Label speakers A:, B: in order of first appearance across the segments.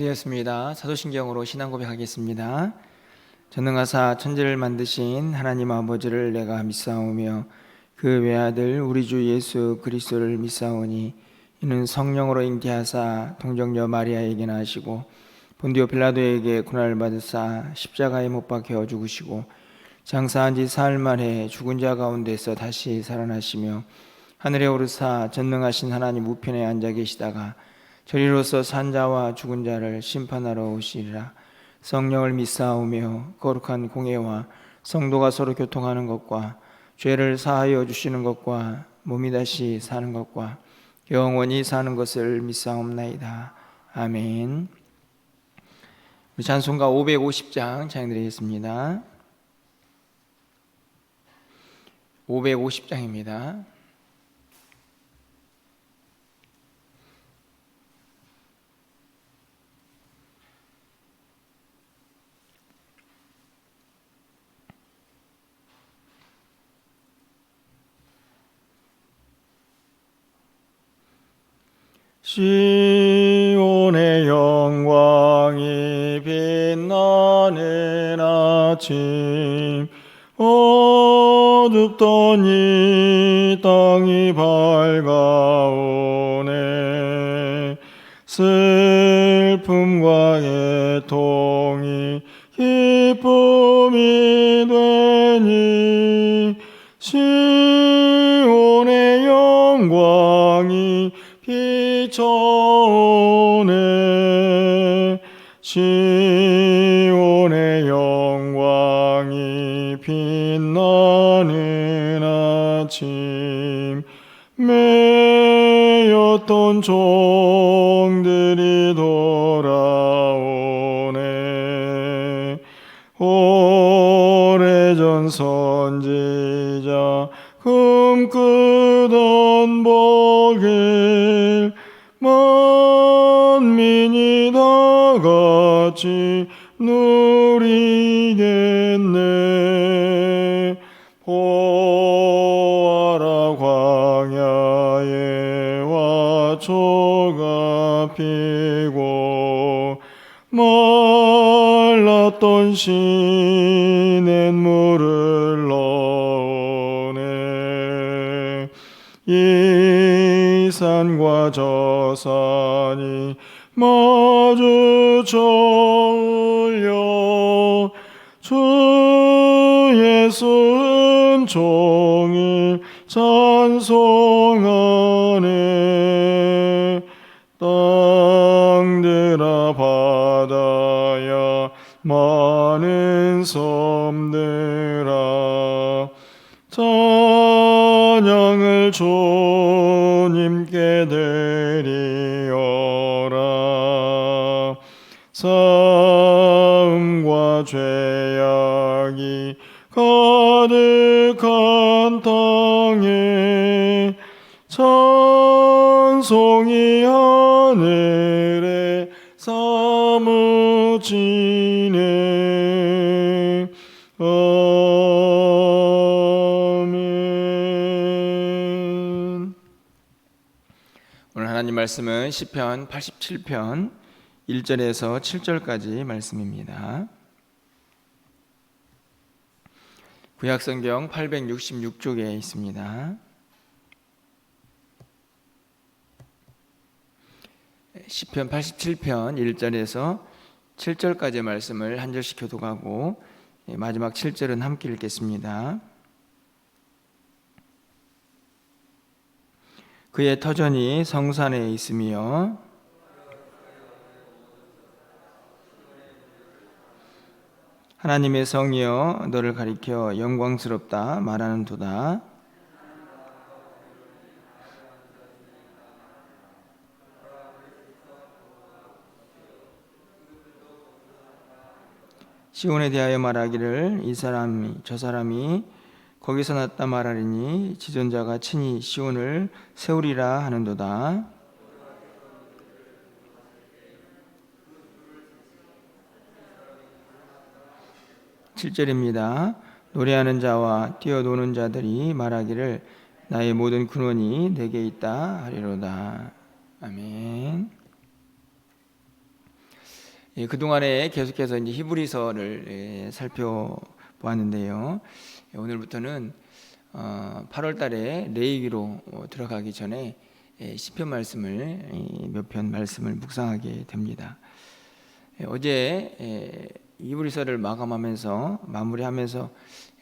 A: 되었습니다. 사도신경으로 신앙 고백하겠습니다. 전능하사 천지를 만드신 하나님 아버지를 내가 믿사오며 그 외아들 우리 주 예수 그리스도를 믿사오니 이는 성령으로 잉태하사 동정녀 마리아에게 나시고 본디오 빌라도에게 고난을 받으사 십자가에 못 박혀 죽으시고 장사한 지 사흘 만에 죽은 자 가운데서 다시 살아나시며 하늘에 오르사 전능하신 하나님 우편에 앉아 계시다가 저리로서 산자와 죽은 자를 심판하러 오시리라. 성령을 믿사오며 거룩한 공예와 성도가 서로 교통하는 것과 죄를 사하여 주시는 것과 몸이 다시 사는 것과 영원히 사는 것을 믿사옵나이다. 아멘. 찬송가 550장 찬양드리겠습니다. 550장입니다. 시온의 영광이 빛나는 아침 어둡던 이 땅이 밝아오네. 슬픔과 애통이 기쁨이 되니 시온의 영광이 비춰오네. 시온의 영광이 빛나는 아침 매였던 종들이 돌아오네. 오래전 선지자 꿈꾸던 복을 만민이 다같이 누리겠네. 보아라 광야에 화초가 피고 말랐던 시냇물을 넣네. 이 산과 저 산이 마주쳐 올려 주 예수 은총을 찬송하네. 땅들아 바다야 많은 섬들아 찬양을 주님께 드리어라. 싸움과 죄악이 가득한 땅에 찬송이 하늘에 사무치네. 아멘. 오늘 하나님 말씀은 시편 87편 1절에서 7절까지 말씀입니다. 구약성경 866쪽에 있습니다. 시편 87편 1절에서 7절까지의 말씀을 한 절씩 교독하고 마지막 7절은 함께 읽겠습니다. 그의 터전이 성산에 있으며 하나님의 성이여 너를 가리켜 영광스럽다 말하는 도다. 시온에 대하여 말하기를 이 사람이 저 사람이 거기서 났다 말하리니 지존자가 친히 시온을 세우리라 하는도다. 7절입니다. 노래하는 자와 뛰어노는 자들이 말하기를 나의 모든 근원이 내게 있다 하리로다. 아멘. 그동안에 계속해서 이제 히브리서를 살펴보았는데요. 오늘부터는 8월 달에 레위기로 들어가기 전에 시편 말씀을 몇 편 말씀을 묵상하게 됩니다. 어제 히브리서를 마무리하면서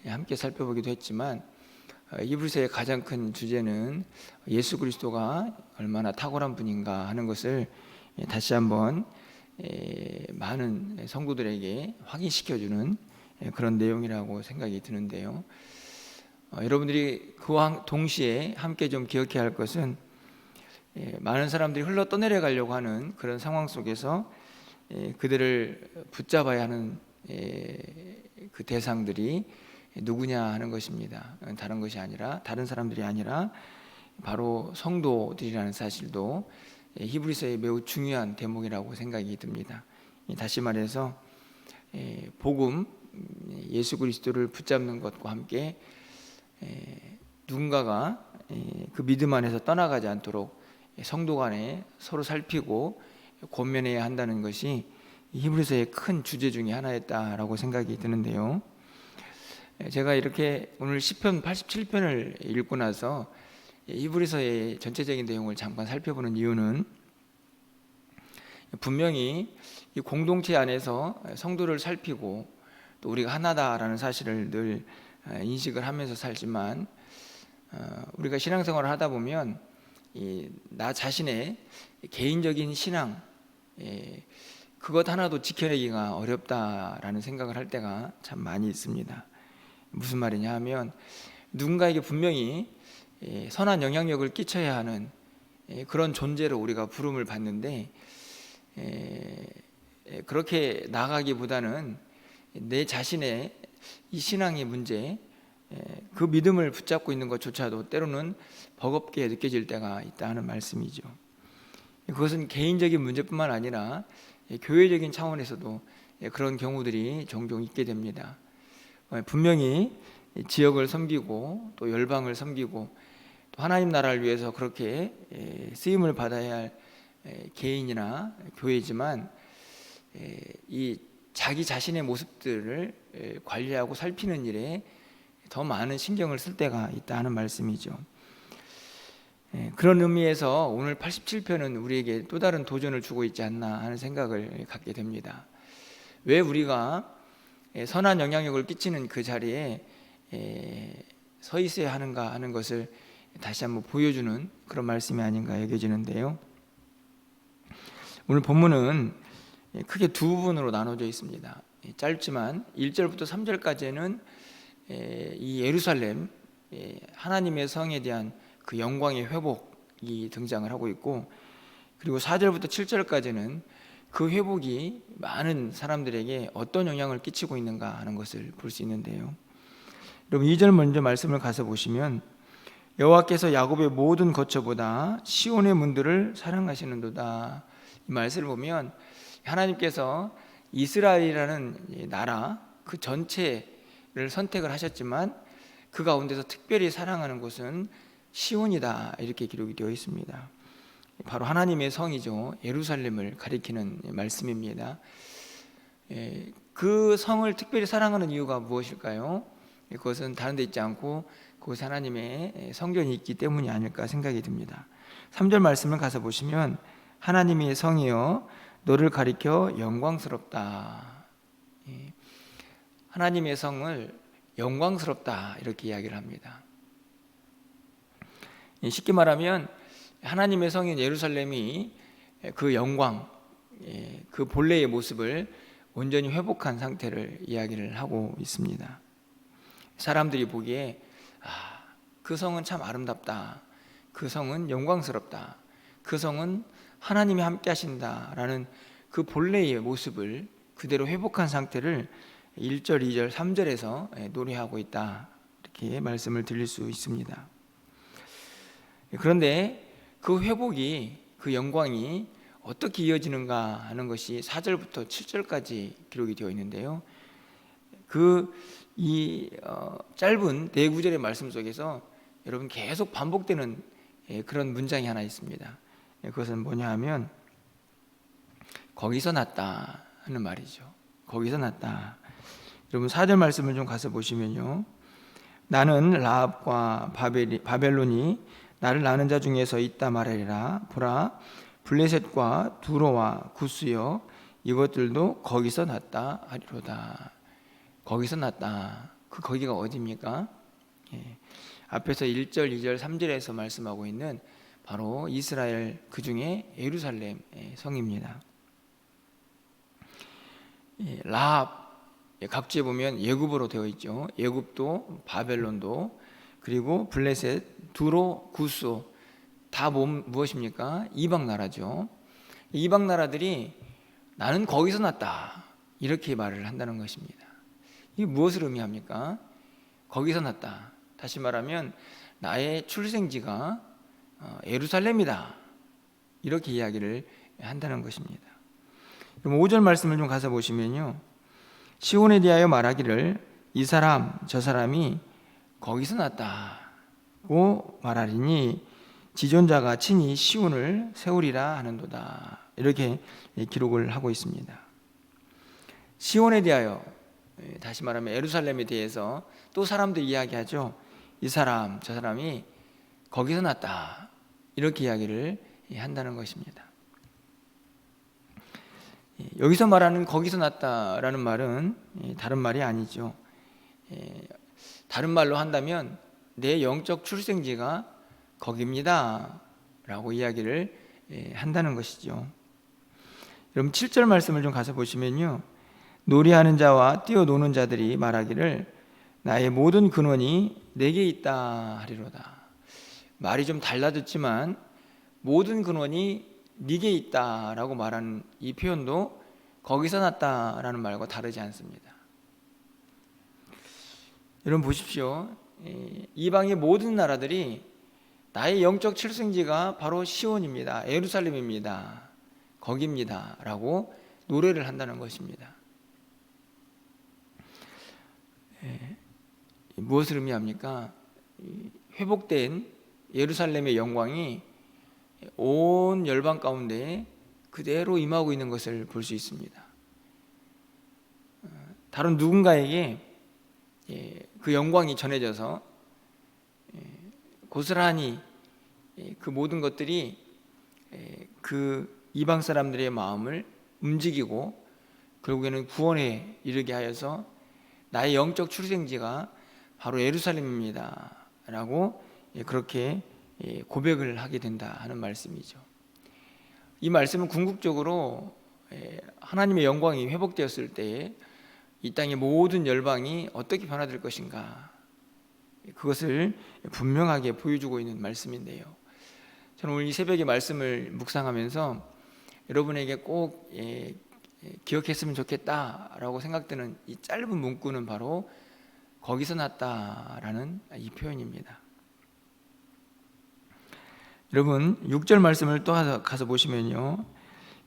A: 함께 살펴보기도 했지만, 히브리서의 가장 큰 주제는 예수 그리스도가 얼마나 탁월한 분인가 하는 것을 다시 한번 많은 성도들에게 확인시켜주는 그런 내용이라고 생각이 드는데요. 여러분들이 그와 동시에 함께 좀 기억해야 할 것은, 많은 사람들이 흘러 떠내려 가려고 하는 그런 상황 속에서 그들을 붙잡아야 하는 그 대상들이 누구냐 하는 것입니다. 다른 사람들이 아니라 바로 성도들이라는 사실도 히브리서의 매우 중요한 대목이라고 생각이 듭니다. 다시 말해서 복음, 예수 그리스도를 붙잡는 것과 함께 누군가가 그 믿음 안에서 떠나가지 않도록 성도 간에 서로 살피고 권면해야 한다는 것이 히브리서의 큰 주제 중에 하나였다라고 생각이 드는데요. 제가 이렇게 오늘 시편 87편을 읽고 나서 히브리서의 전체적인 내용을 잠깐 살펴보는 이유는, 분명히 이 공동체 안에서 성도를 살피고 또 우리가 하나다라는 사실을 늘 인식을 하면서 살지만, 우리가 신앙생활을 하다 보면 나 자신의 개인적인 신앙, 그것 하나도 지켜내기가 어렵다라는 생각을 할 때가 참 많이 있습니다. 무슨 말이냐 하면, 누군가에게 분명히 선한 영향력을 끼쳐야 하는 그런 존재로 우리가 부름을 받는데, 그렇게 나아가기보다는 내 자신의 이 신앙의 문제, 그 믿음을 붙잡고 있는 것조차도 때로는 버겁게 느껴질 때가 있다 하는 말씀이죠. 그것은 개인적인 문제뿐만 아니라 교회적인 차원에서도 그런 경우들이 종종 있게 됩니다. 분명히 지역을 섬기고 또 열방을 섬기고 또 하나님 나라를 위해서 그렇게 쓰임을 받아야 할 개인이나 교회지만, 이 자기 자신의 모습들을 관리하고 살피는 일에 더 많은 신경을 쓸 때가 있다 하는 말씀이죠. 그런 의미에서 오늘 87편은 우리에게 또 다른 도전을 주고 있지 않나 하는 생각을 갖게 됩니다. 왜 우리가 선한 영향력을 끼치는 그 자리에 서 있어야 하는가 하는 것을 다시 한번 보여주는 그런 말씀이 아닌가 여겨지는데요. 오늘 본문은 크게 두 부분으로 나눠져 있습니다. 짧지만 1절부터 3절까지는 이 예루살렘, 하나님의 성에 대한 그 영광의 회복이 등장을 하고 있고, 그리고 4절부터 7절까지는 그 회복이 많은 사람들에게 어떤 영향을 끼치고 있는가 하는 것을 볼 수 있는데요. 여러분, 2절 먼저 말씀을 가서 보시면, 여호와께서 야곱의 모든 거처보다 시온의 문들을 사랑하시는도다. 이 말씀을 보면 하나님께서 이스라엘이라는 나라 그 전체를 선택을 하셨지만, 그 가운데서 특별히 사랑하는 곳은 시온이다, 이렇게 기록이 되어 있습니다. 바로 하나님의 성이죠. 예루살렘을 가리키는 말씀입니다. 그 성을 특별히 사랑하는 이유가 무엇일까요? 그것은 다른 데 있지 않고 그곳에 하나님의 성전이 있기 때문이 아닐까 생각이 듭니다. 3절 말씀을 가서 보시면, 하나님의 성이여 너를 가리켜 영광스럽다. 하나님의 성을 영광스럽다, 이렇게 이야기를 합니다. 쉽게 말하면 하나님의 성인 예루살렘이 그 영광, 그 본래의 모습을 온전히 회복한 상태를 이야기를 하고 있습니다. 사람들이 보기에 그 성은 참 아름답다, 그 성은 영광스럽다, 그 성은 하나님이 함께 하신다라는 그 본래의 모습을 그대로 회복한 상태를 1절, 2절, 3절에서 노래하고 있다, 이렇게 말씀을 드릴 수 있습니다. 그런데 그 회복이, 그 영광이 어떻게 이어지는가 하는 것이 4절부터 7절까지 기록이 되어 있는데요. 짧은 네 구절의 말씀 속에서 여러분 계속 반복되는 그런 문장이 하나 있습니다. 그것은 뭐냐 하면, 거기서 났다 하는 말이죠. 거기서 났다. 여러분 4절 말씀을 좀 가서 보시면요, 나는 라합과 바벨론이 나를 낳는 자 중에서 있다 말하리라. 보라, 블레셋과 두로와 구스여, 이것들도 거기서 났다 하리로다. 거기서 났다. 그 거기가 어디입니까? 앞에서 1절, 2절, 3절에서 말씀하고 있는 바로 이스라엘, 그 중에 예루살렘 성입니다. 라합, 각지에 보면 예굽으로 되어 있죠. 예굽도 바벨론도, 그리고 블레셋, 두로, 구스, 다 무엇입니까? 이방 나라죠. 이방 나라들이 나는 거기서 났다, 이렇게 말을 한다는 것입니다. 이게 무엇을 의미합니까? 거기서 났다. 다시 말하면 나의 출생지가 예루살렘이다, 이렇게 이야기를 한다는 것입니다. 그럼 5절 말씀을 좀 가서 보시면요, 시온에 대하여 말하기를 이 사람 저 사람이 거기서 났다고 말하리니 지존자가 친히 시온을 세우리라 하는도다, 이렇게 기록을 하고 있습니다. 시온에 대하여, 다시 말하면 예루살렘에 대해서 또 사람들이 이야기하죠. 이 사람 저 사람이 거기서 났다, 이렇게 이야기를 한다는 것입니다. 여기서 말하는 거기서 났다라는 말은 다른 말이 아니죠. 다른 말로 한다면 내 영적 출생지가 거기입니다 라고 이야기를 한다는 것이죠. 여러분 7절 말씀을 좀 가서 보시면요, 놀이하는 자와 뛰어노는 자들이 말하기를 나의 모든 근원이 내게 있다 하리로다. 말이 좀 달라졌지만 모든 근원이 네게 있다라고 말하는 이 표현도 거기서 났다라는 말과 다르지 않습니다. 여러분 보십시오. 이방의 모든 나라들이 나의 영적 출생지가 바로 시온입니다, 예루살렘입니다, 거기입니다 라고 노래를 한다는 것입니다. 무엇을 의미합니까? 회복된 예루살렘의 영광이 온 열방 가운데 그대로 임하고 있는 것을 볼 수 있습니다. 다른 누군가에게 그 영광이 전해져서 고스란히 그 모든 것들이 그 이방 사람들의 마음을 움직이고 결국에는 구원에 이르게 하여서 나의 영적 출생지가 바로 예루살렘입니다 라고 그렇게 고백을 하게 된다 하는 말씀이죠. 이 말씀은 궁극적으로 하나님의 영광이 회복되었을 때에 이 땅의 모든 열방이 어떻게 변화될 것인가, 그것을 분명하게 보여주고 있는 말씀인데요, 저는 오늘 이 새벽에 말씀을 묵상하면서 여러분에게 꼭 기억했으면 좋겠다라고 생각되는 이 짧은 문구는 바로 거기서 났다라는 이 표현입니다. 여러분 6절 말씀을 또 가서 보시면요,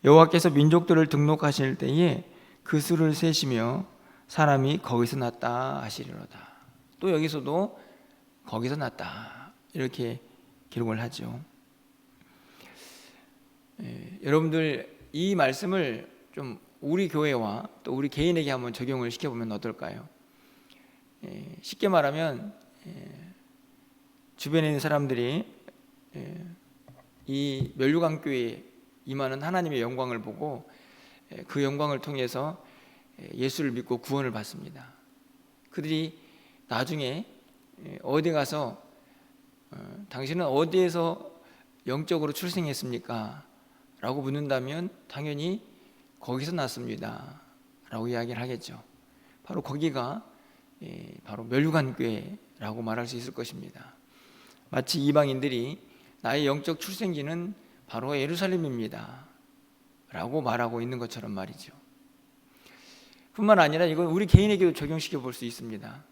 A: 여호와께서 민족들을 등록하실 때에 그 수를 세시며 사람이 거기서 났다 하시리로다. 또 여기서도 거기서 났다, 이렇게 기록을 하죠. 여러분들 이 말씀을 좀 우리 교회와 또 우리 개인에게 한번 적용을 시켜보면 어떨까요? 쉽게 말하면 주변에 있는 사람들이 이 멸류관교회에 임하는 하나님의 영광을 보고 그 영광을 통해서 예수를 믿고 구원을 받습니다. 그들이 나중에 어디 가서 당신은 어디에서 영적으로 출생했습니까? 라고 묻는다면 당연히 거기서 났습니다 라고 이야기를 하겠죠. 바로 거기가 바로 멸류관교회라고 말할 수 있을 것입니다. 마치 이방인들이 나의 영적 출생지는 바로 예루살렘입니다 라고 말하고 있는 것처럼 말이죠. 뿐만 아니라 이건 우리 개인에게도 적용시켜 볼 수 있습니다.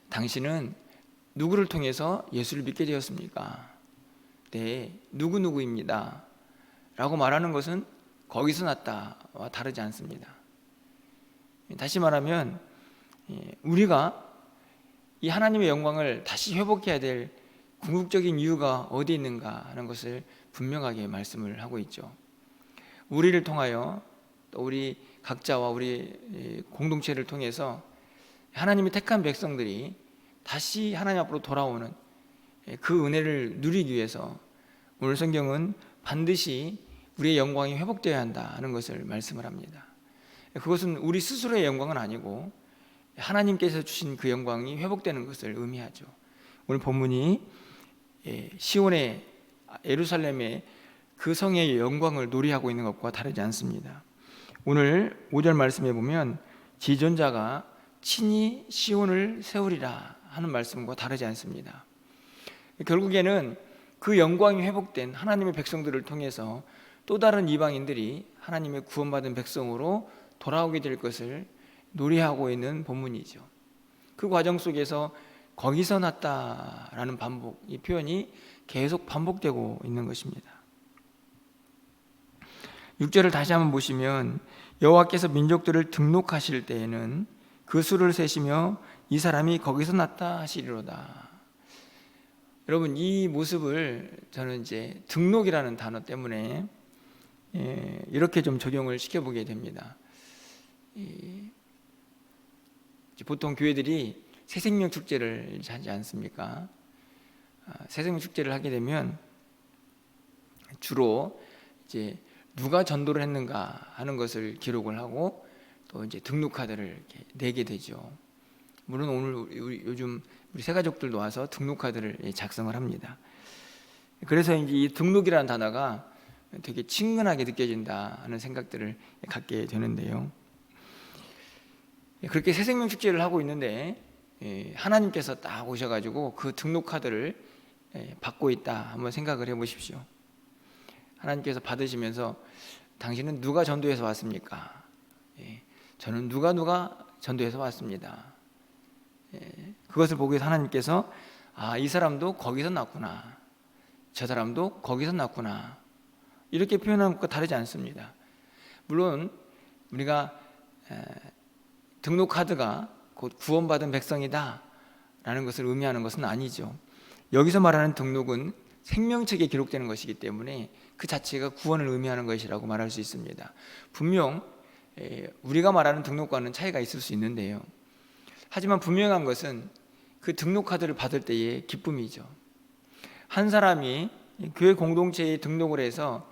A: 당신은 누구를 통해서 예수를 믿게 되었습니까? 네, 누구누구입니다 라고 말하는 것은 거기서 났다와 다르지 않습니다. 다시 말하면 우리가 이 하나님의 영광을 다시 회복해야 될 궁극적인 이유가 어디 있는가 하는 것을 분명하게 말씀을 하고 있죠. 우리를 통하여 또 우리 각자와 우리 공동체를 통해서 하나님이 택한 백성들이 다시 하나님 앞으로 돌아오는 그 은혜를 누리기 위해서 오늘 성경은 반드시 우리의 영광이 회복되어야 한다 하는 것을 말씀을 합니다. 그것은 우리 스스로의 영광은 아니고 하나님께서 주신 그 영광이 회복되는 것을 의미하죠. 오늘 본문이 시온의 예루살렘의 그 성의 영광을 놀이하고 있는 것과 다르지 않습니다. 오늘 5절 말씀에 보면 지존자가 친히 시온을 세우리라 하는 말씀과 다르지 않습니다. 결국에는 그 영광이 회복된 하나님의 백성들을 통해서 또 다른 이방인들이 하나님의 구원받은 백성으로 돌아오게 될 것을 놀이하고 있는 본문이죠. 그 과정 속에서 거기서 났다라는 반복, 이 표현이 계속 반복되고 있는 것입니다. 6절을 다시 한번 보시면 여호와께서 민족들을 등록하실 때에는 그 수를 세시며 이 사람이 거기서 났다 하시리로다. 여러분, 이 모습을 저는 이제 등록이라는 단어 때문에 이렇게 좀 적용을 시켜보게 됩니다. 보통 교회들이 새생명 축제를 하지 않습니까? 새생명 축제를 하게 되면 주로 이제 누가 전도를 했는가 하는 것을 기록을 하고 또 이제 등록 카드를 이렇게 내게 되죠. 물론 오늘 요즘 우리 새가족들도 와서 등록 카드를 작성을 합니다. 그래서 이제 이 등록이라는 단어가 되게 친근하게 느껴진다 하는 생각들을 갖게 되는데요. 그렇게 새생명 축제를 하고 있는데 하나님께서 딱 오셔가지고 그 등록 카드를 받고 있다 한번 생각을 해보십시오. 하나님께서 받으시면서 당신은 누가 전도해서 왔습니까? 저는 누가 전도해서 왔습니다. 그것을 보고 하나님께서 이 사람도 거기서 났구나, 저 사람도 거기서 났구나, 이렇게 표현하는 것과 다르지 않습니다. 물론 우리가 등록 카드가 곧 구원받은 백성이다 라는 것을 의미하는 것은 아니죠. 여기서 말하는 등록은 생명책에 기록되는 것이기 때문에 그 자체가 구원을 의미하는 것이라고 말할 수 있습니다. 분명 우리가 말하는 등록과는 차이가 있을 수 있는데요. 하지만 분명한 것은 그 등록 카드를 받을 때의 기쁨이죠. 한 사람이 교회 공동체에 등록을 해서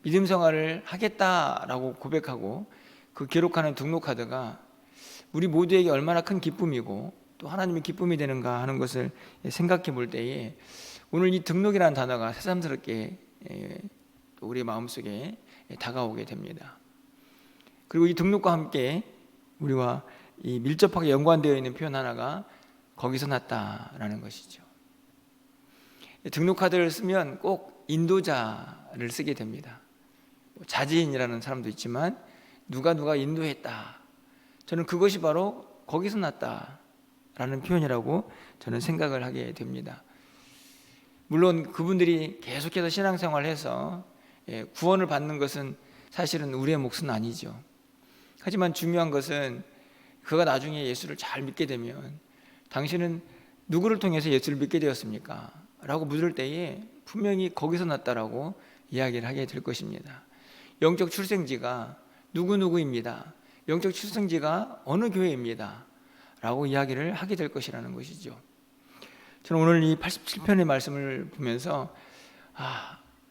A: 믿음 생활을 하겠다라고 고백하고 그 기록하는 등록 카드가 우리 모두에게 얼마나 큰 기쁨이고 또 하나님의 기쁨이 되는가 하는 것을 생각해 볼 때에 오늘 이 등록이라는 단어가 새삼스럽게 우리 마음속에 다가오게 됩니다. 그리고 이 등록과 함께 우리와 이 밀접하게 연관되어 있는 표현 하나가 거기서 났다라는 것이죠. 등록 카드를 쓰면 꼭 인도자를 쓰게 됩니다. 자지인이라는 사람도 있지만 누가 인도했다, 저는 그것이 바로 거기서 났다라는 표현이라고 저는 생각을 하게 됩니다. 물론 그분들이 계속해서 신앙생활을 해서 구원을 받는 것은 사실은 우리의 몫은 아니죠. 하지만 중요한 것은 그가 나중에 예수를 잘 믿게 되면 당신은 누구를 통해서 예수를 믿게 되었습니까? 라고 물을 때에 분명히 거기서 났다라고 이야기를 하게 될 것입니다. 영적 출생지가 누구입니다. 영적 출생지가 어느 교회입니다. 라고 이야기를 하게 될 것이라는 것이죠. 저는 오늘 이 87편의 말씀을 보면서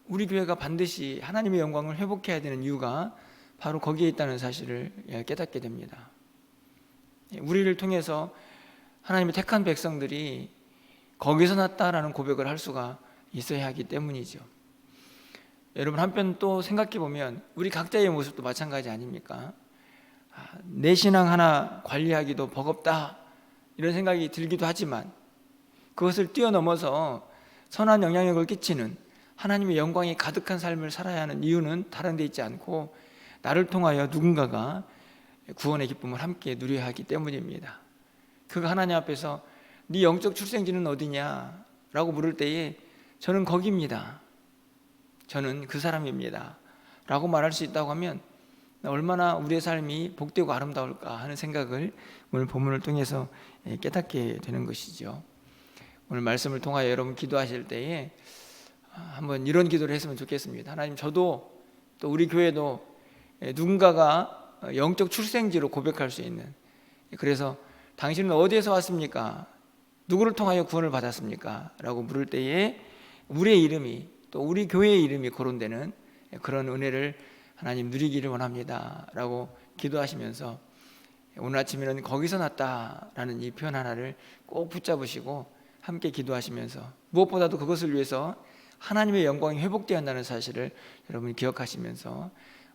A: 우리 교회가 반드시 하나님의 영광을 회복해야 되는 이유가 바로 거기에 있다는 사실을 깨닫게 됩니다. 우리를 통해서 하나님의 택한 백성들이 거기서 났다라는 고백을 할 수가 있어야 하기 때문이죠. 여러분, 한편 또 생각해 보면 우리 각자의 모습도 마찬가지 아닙니까? 내 신앙 하나 관리하기도 버겁다 이런 생각이 들기도 하지만 그것을 뛰어넘어서 선한 영향력을 끼치는 하나님의 영광이 가득한 삶을 살아야 하는 이유는 다른 데 있지 않고 나를 통하여 누군가가 구원의 기쁨을 함께 누려야 하기 때문입니다. 그가 하나님 앞에서 네 영적 출생지는 어디냐? 라고 물을 때에 저는 거기입니다, 저는 그 사람입니다 라고 말할 수 있다고 하면 얼마나 우리의 삶이 복되고 아름다울까 하는 생각을 오늘 본문을 통해서 깨닫게 되는 것이죠. 오늘 말씀을 통하여 여러분 기도하실 때에 한번 이런 기도를 했으면 좋겠습니다. 하나님, 저도 또 우리 교회도 누군가가 영적 출생지로 고백할 수 있는, 그래서 당신은 어디에서 왔습니까? 누구를 통하여 구원을 받았습니까? 라고 물을 때에 우리의 이름이, 또 우리 교회의 이름이 거론되는 그런 은혜를 하나님 누리기를 원합니다 라고 기도하시면서, 오늘 아침에는 거기서 났다라는 이 표현 하나를 꼭 붙잡으시고 함께 기도하시면서, 무엇보다도 그것을 위해서 하나님의 영광이 회복되어야 한다는 사실을 여러분이 기억하시면서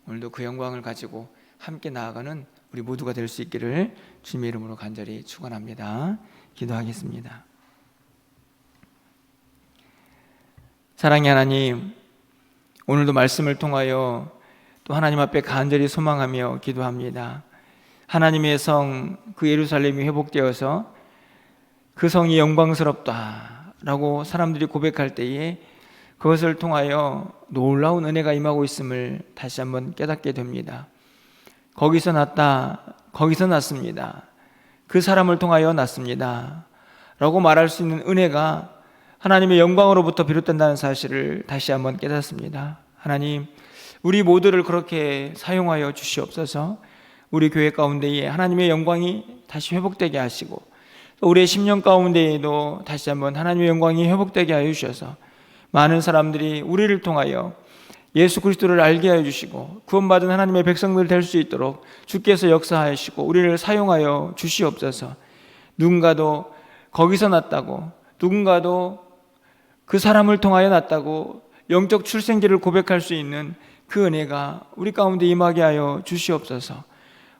A: 오늘도 그 영광을 가지고 함께 나아가는 우리 모두가 될 수 있기를 주님의 이름으로 간절히 축원합니다. 기도하겠습니다. 사랑의 하나님, 오늘도 말씀을 통하여 또 하나님 앞에 간절히 소망하며 기도합니다. 하나님의 성, 그 예루살렘이 회복되어서 그 성이 영광스럽다라고 사람들이 고백할 때에 그것을 통하여 놀라운 은혜가 임하고 있음을 다시 한번 깨닫게 됩니다. 거기서 났다, 거기서 났습니다, 그 사람을 통하여 났습니다 라고 말할 수 있는 은혜가 하나님의 영광으로부터 비롯된다는 사실을 다시 한번 깨닫습니다. 하나님, 우리 모두를 그렇게 사용하여 주시옵소서. 우리 교회 가운데에 하나님의 영광이 다시 회복되게 하시고, 또 우리의 10년 가운데에도 다시 한번 하나님의 영광이 회복되게 하여 주셔서 많은 사람들이 우리를 통하여 예수 그리스도를 알게 하여 주시고 구원받은 하나님의 백성들 될 수 있도록 주께서 역사하시고 우리를 사용하여 주시옵소서. 누군가도 거기서 났다고, 누군가도 그 사람을 통하여 났다고 영적 출생기를 고백할 수 있는 그 은혜가 우리 가운데 임하게 하여 주시옵소서.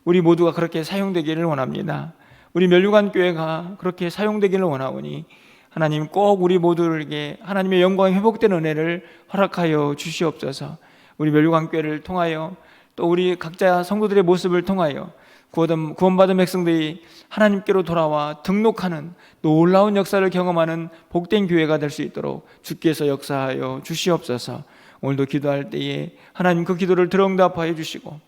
A: 우리 모두가 그렇게 사용되기를 원합니다. 우리 멸류관 교회가 그렇게 사용되기를 원하오니 하나님, 꼭 우리 모두에게 하나님의 영광이 회복된 은혜를 허락하여 주시옵소서. 우리 멸류관 교회를 통하여 또 우리 각자 성도들의 모습을 통하여 구원받은 백성들이 하나님께로 돌아와 등록하는 놀라운 역사를 경험하는 복된 교회가 될 수 있도록 주께서 역사하여 주시옵소서. 오늘도 기도할 때에 하나님 그 기도를 들어응답하여 주시고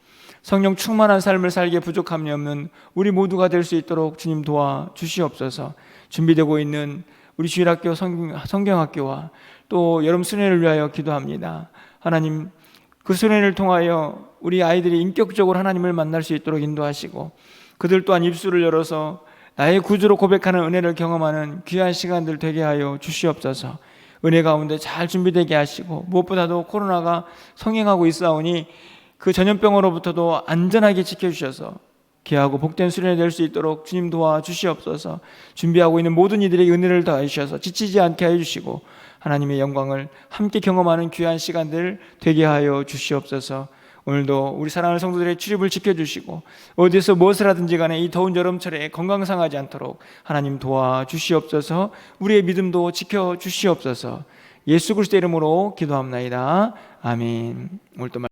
A: 성령 충만한 삶을 살기에 부족함이 없는 우리 모두가 될 수 있도록 주님 도와 주시옵소서. 준비되고 있는 우리 주일학교 성경학교와 또 여름 수련회를 위하여 기도합니다. 하나님, 그 수련회를 통하여 우리 아이들이 인격적으로 하나님을 만날 수 있도록 인도하시고 그들 또한 입술을 열어서 나의 구주로 고백하는 은혜를 경험하는 귀한 시간들 되게 하여 주시옵소서. 은혜 가운데 잘 준비되게 하시고 무엇보다도 코로나가 성행하고 있사오니 그 전염병으로부터도 안전하게 지켜주셔서 귀하고 복된 수련이 될 수 있도록 주님 도와주시옵소서. 준비하고 있는 모든 이들에게 은혜를 더하여 주셔서 지치지 않게 하여 주시고 하나님의 영광을 함께 경험하는 귀한 시간들 되게 하여 주시옵소서. 오늘도 우리 사랑하는 성도들의 출입을 지켜주시고 어디서 무엇을 하든지 간에 이 더운 여름철에 건강 상하지 않도록 하나님 도와주시옵소서. 우리의 믿음도 지켜주시옵소서. 예수 그리스도의 이름으로 기도합나이다. 아멘. 오늘도